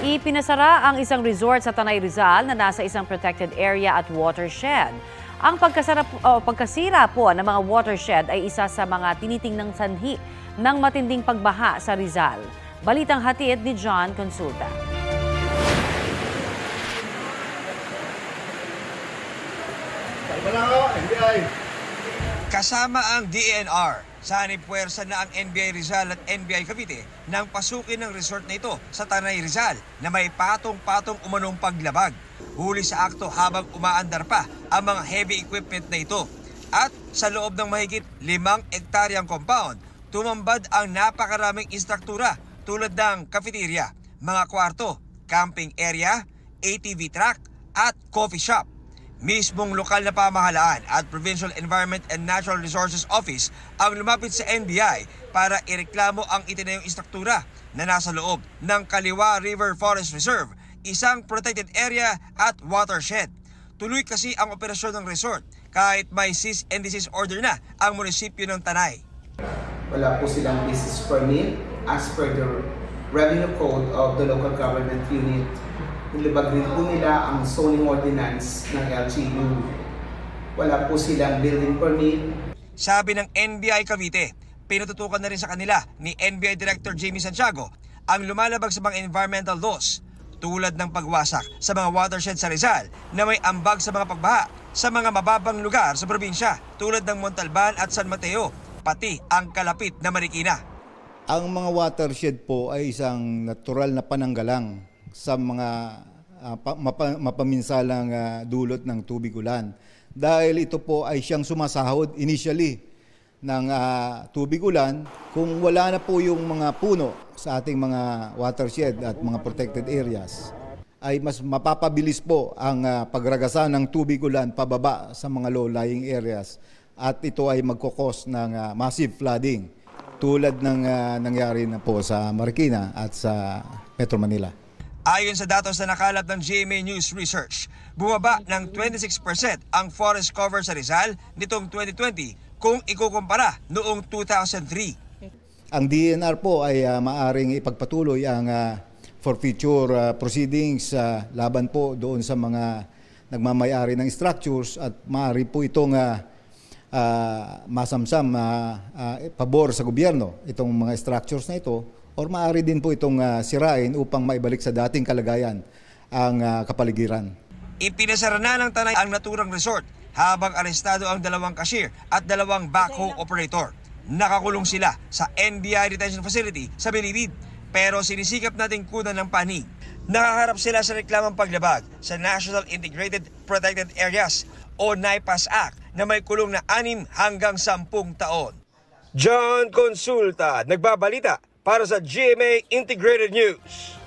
Ipinasara ang isang resort sa Tanay Rizal na nasa isang protected area at watershed. Ang pagkasira po ng mga watershed ay isa sa mga tinitingnang sanhi ng matinding pagbaha sa Rizal. Balitang hatid ni John Consulta. Kasama ang DENR, sanib-puwersa na ang NBI Rizal at NBI Cavite nang pasukin ng resort na ito sa Tanay Rizal na may patong-patong umanong paglabag. Huli sa akto habang umaandar pa ang mga heavy equipment na ito. At sa loob ng mahigit 5 hektaryang compound, tumambad ang napakaraming istruktura tulad ng cafeteria, mga kwarto, camping area, ATV track at coffee shop. Mismong lokal na pamahalaan at Provincial Environment and Natural Resources Office ang lumapit sa NBI para ireklamo ang itinayong istruktura na nasa loob ng Kaliwa River Forest Reserve, isang protected area at watershed. Tuloy kasi ang operasyon ng resort kahit may cease and desist order na ang munisipyo ng Tanay. Wala po silang business permit as per the revenue code of the local government unit. Nilibag rin po nila ang zoning ordinance ng LGU. Wala po silang building permit. Sabi ng NBI Cavite, pinututukan na rin sa kanila ni NBI Director Jamie Santiago ang lumalabag sa mga environmental laws tulad ng pagwasak sa mga watershed sa Rizal na may ambag sa mga pagbaha sa mga mababang lugar sa probinsya tulad ng Montalban at San Mateo, pati ang kalapit na Marikina. Ang mga watershed po ay isang natural na pananggalang sa mga mapaminsalang dulot ng tubig ulan. Dahil ito po ay siyang sumasahod initially ng tubig ulan. Kung wala na po yung mga puno sa ating mga watershed at mga protected areas, ay mas mapapabilis po ang pagragasa ng tubig ulan pababa sa mga low-lying areas. At ito ay magkukos ng massive flooding tulad ng nangyari na po sa Marikina at sa Metro Manila. Ayon sa datos na nakalap ng GMA News Research, bumaba ng 26% ang forest cover sa Rizal nitong 2020 kung ikukumpara noong 2003. Ang DENR po ay maaring ipagpatuloy ang forfeiture proceedings laban po doon sa mga nagmamayari ng structures at maaari po itong masamsam pabor sa gobyerno itong mga structures na ito. Or maaari din po itong sirain upang maibalik sa dating kalagayan ang kapaligiran. Ipinasara na ng Tanay ang naturang resort habang arestado ang 2 cashier at 2 backhoe operator. Nakakulong sila sa NBI Detention Facility sa Bilibid pero sinisikap nating kunan ng panig. Nakaharap sila sa reklamang paglabag sa National Integrated Protected Areas o NIPAS Act na may kulong na 6 hanggang 10 taon. John Consulta, nagbabalita para sa GMA Integrated News.